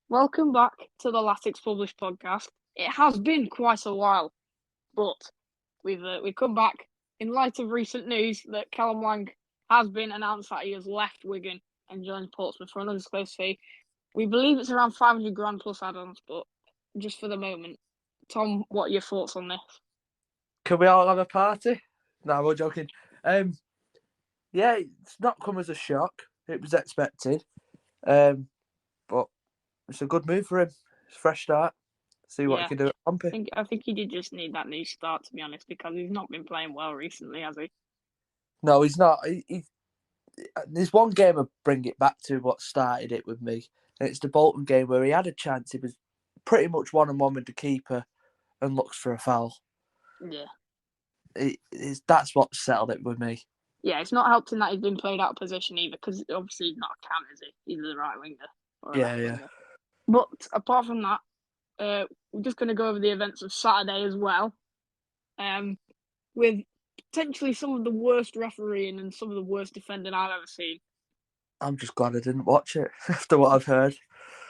Welcome back to the Latics Published podcast. It has been quite a while, but we've come back in light of recent news that CALLUM has been announced that he has left Wigan and joined Portsmouth for an undisclosed fee. We believe it's around 500 grand plus add-ons, but just for the moment, Tom, what are your thoughts on this? Can we all have a party? No, we're joking. Yeah, it's not come as a shock. It was expected. But it's a good move for him. It's a fresh start. See what he can do at Pompey. I think he did just need that new start, to be honest, because he's not been playing well recently, has he? No, he's not. There's one game I bring it back to what started it with me. And it's the Bolton game where he had a chance. He was pretty much one-on-one with the keeper and looks for a foul. Yeah. That's what settled it with me. Yeah, it's not helping that he's been played out of position either, because obviously he's not a cam, is he? He's the right winger or a left winger. But apart from that, we're just going to go over the events of Saturday as well, with potentially some of the worst refereeing and some of the worst defending I've ever seen. I'm just glad I didn't watch it after what I've heard.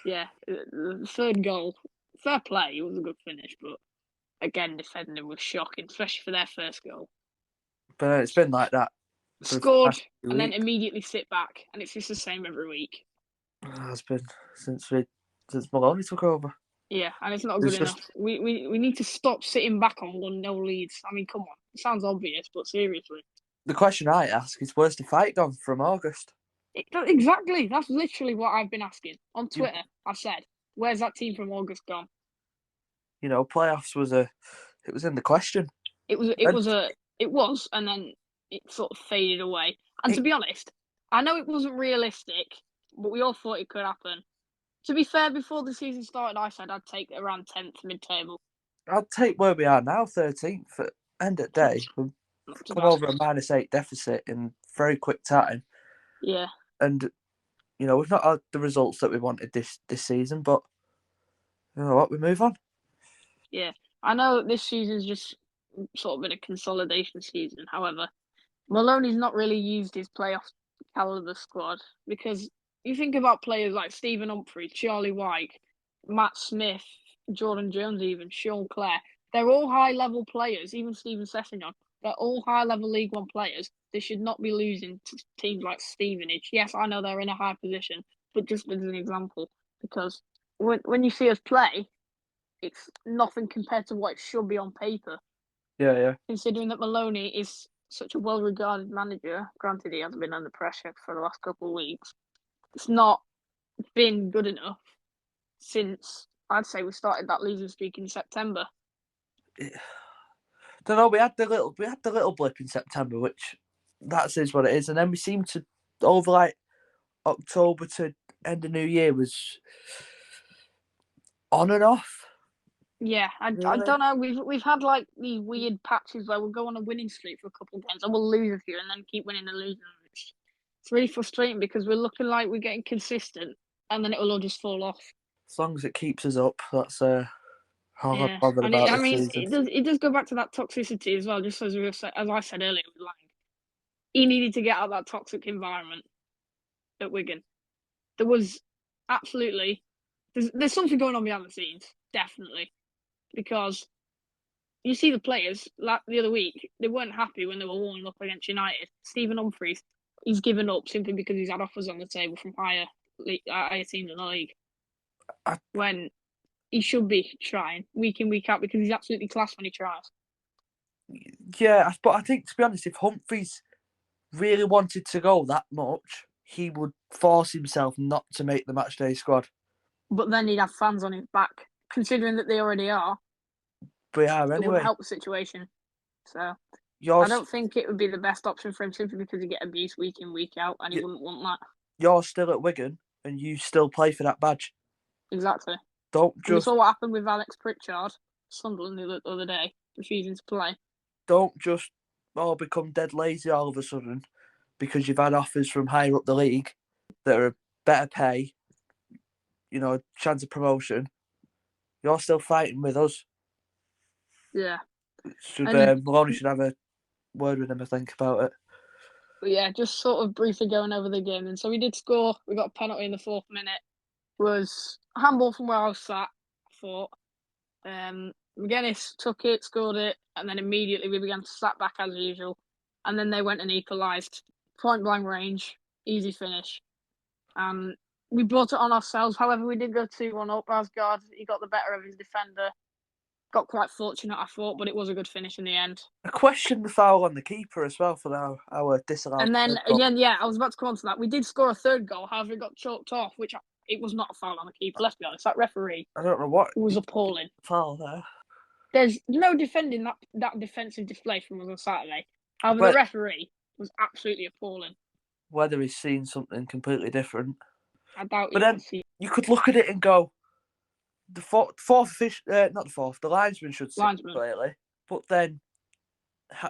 Yeah, the third goal, fair play, it was a good finish, but again, defending was shocking, especially for their first goal. But it's been like that. Scored and then immediately sit back, and it's just the same every week. It's been since Maloney took over. Yeah, and it's not good enough. We need to stop sitting back on 1-0 leads. I mean, come on. It sounds obvious, but seriously. The question I ask is, where's the fight gone from August? Exactly. That's literally what I've been asking. On Twitter, I've said, where's that team from August gone? You know, playoffs was in the question. It was, and then it sort of faded away. And to be honest, I know it wasn't realistic, but we all thought it could happen. To be fair, before the season started, I said I'd take around 10th mid-table. I'd take where we are now, 13th. At end of day, we've come over a -8 deficit in very quick time. Yeah. And, you know, we've not had the results that we wanted this season, but you know what, we move on. Yeah. I know this season's just sort of been a consolidation season. However, Maloney's not really used his playoff caliber squad, because you think about players like Stephen Humphrey, Charlie White, Matt Smith, Jordan Jones, even Sean Clare. They're all high-level players, even Stephen Sessegnon. They're all high-level League One players. They should not be losing to teams like Stevenage. Yes, I know they're in a high position, but just as an example, because when you see us play, it's nothing compared to what it should be on paper. Yeah. Considering that Maloney is such a well-regarded manager, granted he has been under pressure for the last couple of weeks, it's not been good enough since, I'd say, we started that losing streak in September. Don't know. We had the little blip in September, which that is what it is, and then we seem to over like October to end of New Year was on and off. Yeah, I don't know. We've had like these weird patches where we'll go on a winning streak for a couple of games and we'll lose a few and then keep winning and losing. It's really frustrating because we're looking like we're getting consistent and then it will all just fall off. As long as it keeps us up, that's how I'm bothered and about this season. It does go back to that toxicity as well. Just as I said earlier with Lang, he needed to get out of that toxic environment at Wigan. There was absolutely there's something going on behind the scenes, definitely, because you see the players the other week, they weren't happy when they were warming up against United. Stephen Humphreys, he's given up simply because he's had offers on the table from higher teams in the league. When he should be trying week in, week out, because he's absolutely class when he tries. Yeah, but I think, to be honest, if Humphreys really wanted to go that much, he would force himself not to make the matchday squad. But then he'd have fans on his back, considering that they already are. We are anyway. It wouldn't help the situation. So I don't think it would be the best option for him, simply because he'd get abused week in, week out, and he wouldn't want that. You're still at Wigan, and you still play for that badge. Exactly. You saw what happened with Alex Pritchard, Sunderland, the other day, refusing to play. Don't just become dead lazy all of a sudden because you've had offers from higher up the league that are better pay, you know, chance of promotion. You're still fighting with us. Yeah. Maloney should have a word with him, I think, about it. But yeah, just sort of briefly going over the game. And so we did score. We got a penalty in the 4th minute. Was handball from where I was sat, I thought. McGuinness took it, scored it, and then immediately we began to sat back as usual. And then they went and equalised. Point blank range, easy finish. We brought it on ourselves. However, we did go 2-1 up. Asgard, he got the better of his defender. Got quite fortunate, I thought, but it was a good finish in the end. I questioned the foul on the keeper as well for our disallowed. And then again, yeah, I was about to come on to that. We did score a third goal, however, it got chalked off, which it was not a foul on the keeper. Let's be honest, that referee, I don't know what was appalling. Foul there. There's no defending that defensive display from us on Saturday. However, the referee was absolutely appalling. Whether he's seen something completely different, I doubt. But then you could look at it and go, the the linesman should sit clearly. But then,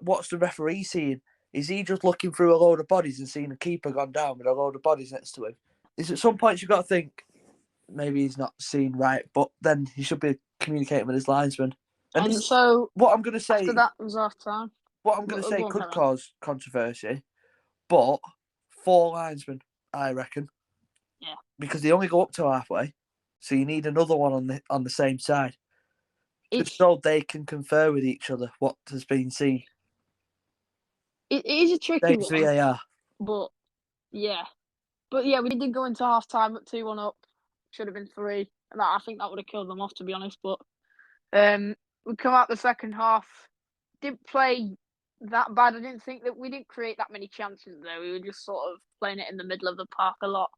what's the referee seeing? Is he just looking through a load of bodies and seeing a keeper gone down with a load of bodies next to him? Is at some points you've got to think maybe he's not seen right, but then he should be communicating with his linesman. And so what I'm going to say after that was half time. What I'm going to say could cause controversy, but 4 linesmen, I reckon. Yeah. Because they only go up to halfway, so you need another one on the same side, just so they can confer with each other what has been seen. It is a tricky one. VAR. But yeah, we did go into half time at 2-1 up. Should have been 3, and I think that would have killed them off, to be honest. But we come out the second half, didn't play that bad. I didn't think that we didn't create that many chances though. We were just sort of playing it in the middle of the park a lot.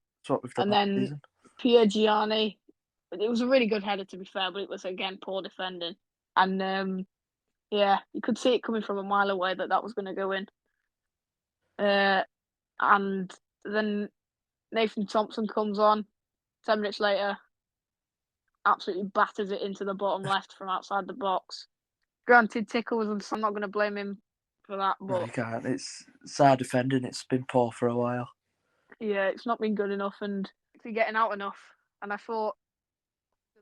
And then Pierre Gianni, it was a really good header to be fair, but it was again poor defending. And yeah, you could see it coming from a mile away that was going to go in. And then Nathan Thompson comes on 10 minutes later, absolutely batters it into the bottom left from outside the box. Granted, Tickle was, I'm not going to blame him for that, but no, you can't. It's our defending. It's been poor for a while. Yeah, it's not been good enough, and to getting out enough. And I thought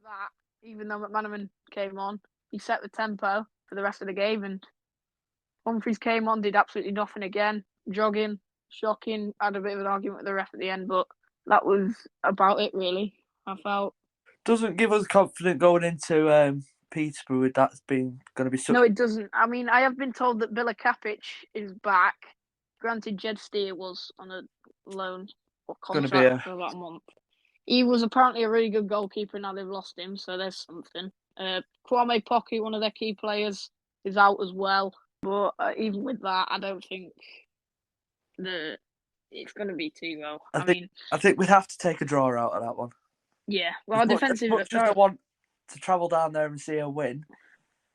that even though McManaman came on, he set the tempo for the rest of the game, and Humphries came on, did absolutely nothing again, jogging, shocking. Had a bit of an argument with the ref at the end, but that was about it really. I felt doesn't give us confidence going into Peterborough with that being going to be. No, it doesn't. I mean, I have been told that Bila Kapic is back. Granted, Jed Steer was on a loan or contract for about a month. He was apparently a really good goalkeeper. Now they've lost him, so there's something. Kwame Poku, one of their key players, is out as well. But even with that, I don't think it's going to be too well. I think we'd have to take a draw out of that one. Yeah, well, defensive. As much as I want to travel down there and see a win.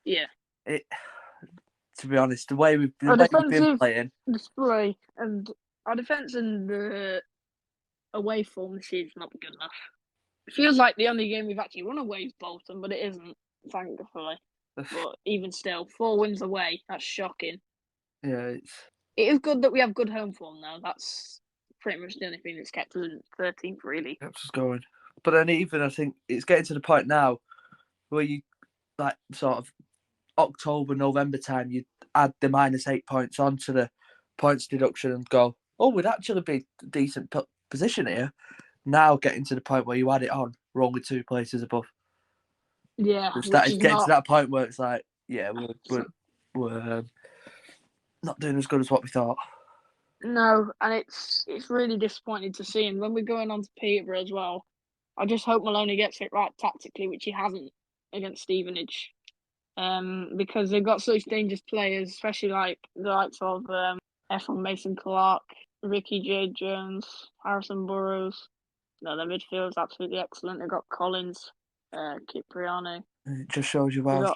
Yeah. To be honest, the way we've been playing, display and our defence and the away form this season's not good enough. It feels like the only game we've actually won away is Bolton, but it isn't, thankfully. But even still, 4 wins away, that's shocking. Yeah, it is good that we have good home form now. That's pretty much the only thing that's kept us in 13th, really. Kept us going. But then even I think it's getting to the point now where you like sort of October, November time, you add the -8 points onto the points deduction and go, oh, we'd actually be a decent position here. Now getting to the point where you add it on, we're only 2 places above. Yeah, it's getting to that point where it's like, yeah, we're not doing as good as what we thought. No, and it's really disappointing to see. And when we're going on to Peterborough as well, I just hope Maloney gets it right tactically, which he hasn't against Stevenage. Because they've got such dangerous players, especially like the likes of EFL Mason Clark, Ricky J. Jones, Harrison Burrows. No, their midfield is absolutely excellent. They've got Collins, Cipriani. It just shows you why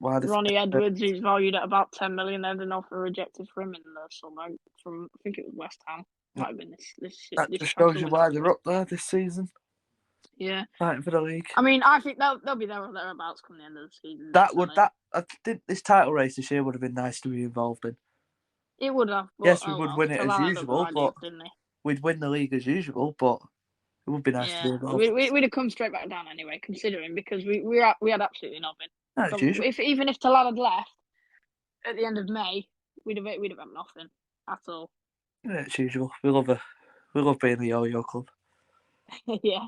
Ronnie Edwards, who's valued at about 10 million, had an offer rejected for him in the summer from, I think it was West Ham. Might have been this That just shows you why they're up there this season. Yeah, fighting for the league. I mean, I think they'll be there or thereabouts come the end of the season. I think this title race this year would have been nice to be involved in. It would have. Yes, we would win it as usual, but we'd win the league as usual. But it would be nice to be involved. We'd have come straight back down anyway, considering because we had absolutely nothing. So even if Talal had left at the end of May, we'd have had nothing at all. Yeah, it's usual. We love being a yo-yo club. Yeah.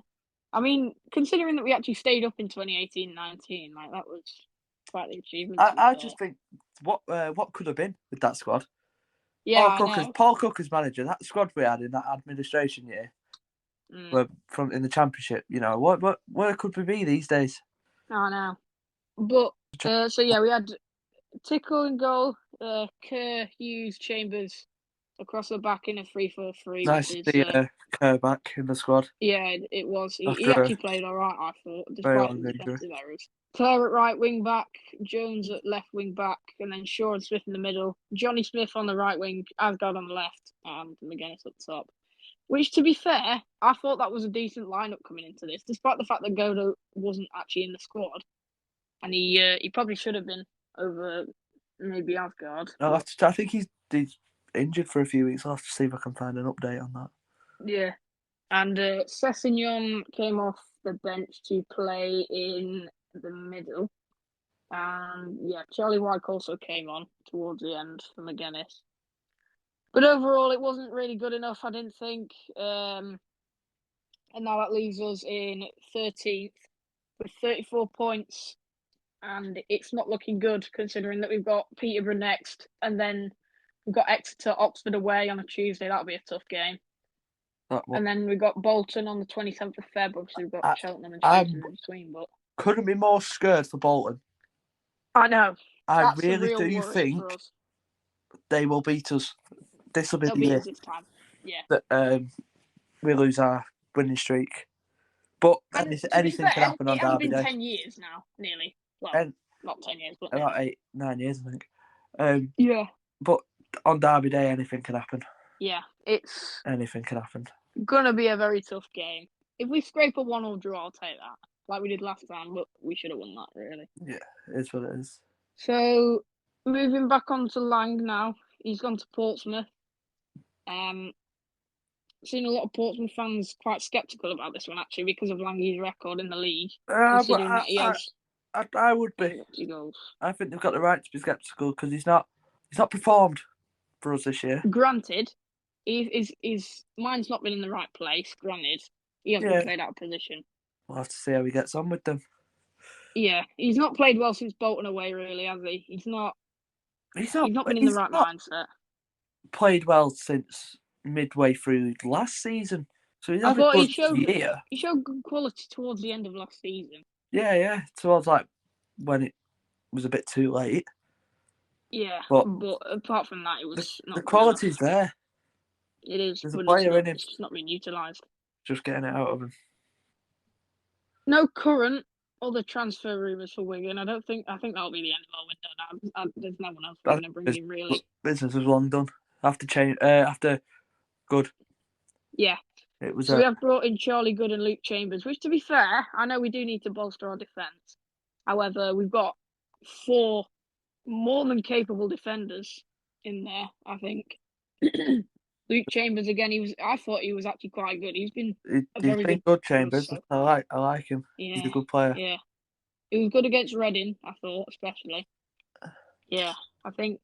I mean, considering that we actually stayed up in 2018-19, like that was quite the achievement. I just think what could have been with that squad. Yeah, I know. Paul Cook as manager. That squad we had in that administration year, were from in the championship. You know where could we be these days? I know. But so yeah, we had Tickle in goal, Kerr, Hughes, Chambers across the back in a 3-4-3. Nice to see Kerr back in the squad. Yeah, it was. He After actually played all right, I thought, very despite long the injury. defensive errors. Clare at right wing back, Jones at left wing back, and then Shaw and Smith in the middle. Johnny Smith on the right wing, Asgard on the left, and McGuinness up top. Which, to be fair, I thought that was a decent lineup coming into this, despite the fact that Godo wasn't actually in the squad, and he probably should have been over maybe Asgard. No, I think he's injured for a few weeks. I'll have to see if I can find an update on that. Yeah. And Sessegnon came off the bench to play in the middle. And yeah, Charlie White also came on towards the end for McGuinness. But overall, it wasn't really good enough, I didn't think. And now that leaves us in 13th with 34 points. And it's not looking good considering that we've got Peterborough next. And then we've got Exeter, Oxford away on a Tuesday. That'll be a tough game. And then we've got Bolton on the 27th of Feb. Obviously, we've got Cheltenham and Shrewsbury in between. But couldn't be more scared for Bolton. I know. I really do think they will beat us. This will be the year this time. Yeah. That we lose our winning streak. But anything can happen on Derby Day. It has been 10 years now, nearly. Well, not 10 years, but about 9 years, I think. Yeah. But on Derby Day, anything can happen. Yeah, anything can happen. Gonna be a very tough game. If we scrape a 1-1 draw, I'll take that, like we did last time. But we should have won that, really. Yeah, it is what it is. So moving back on to Lang now. He's gone to Portsmouth. Seen a lot of Portsmouth fans quite sceptical about this one actually because of Lang's record in the league. Considering that he has, I would be. I think they've got the right to be sceptical because he's not performed for us this year. Granted, his mind's not been in the right place. Granted, he has been played out of position. We'll have to see how he gets on with them. Yeah, he's not played well since Bolton away, really, has he? He's not been in the right mindset. Played well since midway through last season, so he's had a good year. He showed good quality towards the end of last season. Yeah, towards like when it was a bit too late. Yeah, but apart from that, it was the quality's there. It is. There's a player in him. It's just not being utilised. Just getting it out of him. No current other transfer rumours for Wigan. I think that'll be the end of our window now. There's no one else we're going to bring in, really. Business was long done. After Good. Yeah. It was. So we have brought in Charlie Good and Luke Chambers, which, to be fair, I know we do need to bolster our defence. However, we've got 4 more than capable defenders in there, I think. Luke Chambers again. I thought he was actually quite good. He's been good. Chambers. So I like him. Yeah, he's a good player. Yeah, he was good against Reading. I thought, especially. Yeah, I think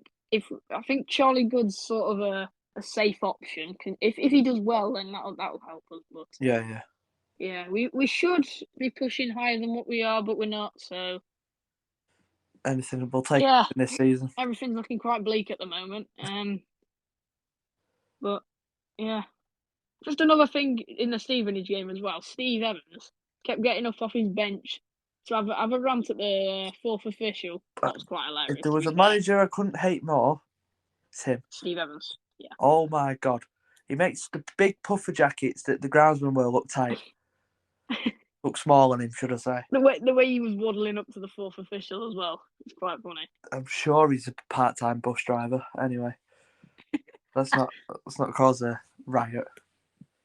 Charlie Good's sort of a safe option. If he does well, then that'll help us. But yeah, we should be pushing higher than what we are, but we're not. So anything will take in this season. Everything's looking quite bleak at the moment. But yeah, just another thing in the Stevenage game as well. Steve Evans kept getting up off his bench to have a rant at the 4th official. That was quite hilarious. If there was a manager I couldn't hate more, it's him. Steve Evans. Yeah. Oh my God, he makes the big puffer jackets that the groundsman will look tight. Look small on him, should I say? The way he was waddling up to the 4th official as well. It's quite funny. I'm sure he's a part-time bus driver. Anyway. Let's not cause a riot.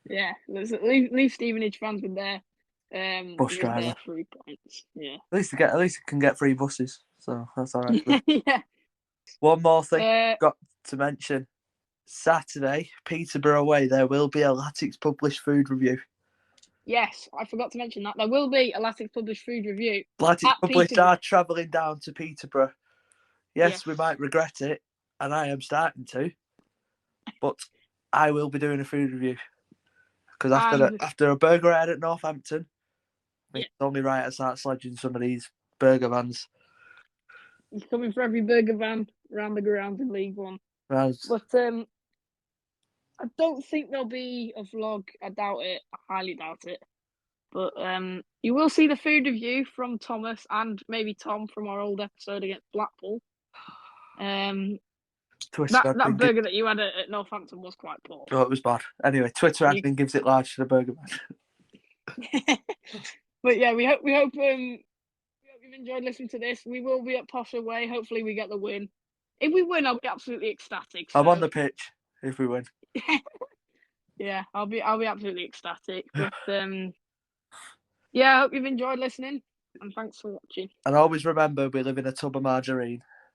Yeah, leave Stevenage fans with their bus driver. Their 3 points. Yeah. At least he can get 3 buses, so that's all right. Yeah. One more thing got to mention. Saturday, Peterborough away. There will be a Latics published food review. Yes, I forgot to mention that there will be a Latics published food review. Latics published are travelling down to Peterborough. Yes, we might regret it, and I am starting to. But I will be doing a food review because after a burger I had at Northampton, think it's only right I start sledging some of these burger vans. He's coming for every burger van around the ground in League One. Right. But I don't think there'll be a vlog. I doubt it. I highly doubt it. But you will see the food review from Thomas and maybe Tom from our old episode against Blackpool. That burger that you had at Northampton was quite poor. Oh, it was bad. Anyway, Twitter admin gives it large to the burger man. But yeah, we hope you've enjoyed listening to this. We will be at Posh away. Hopefully, we get the win. If we win, I'll be absolutely ecstatic. I'm on the pitch if we win. Yeah, I'll be absolutely ecstatic. But yeah, I hope you've enjoyed listening, and thanks for watching. And always remember, we live in a tub of margarine.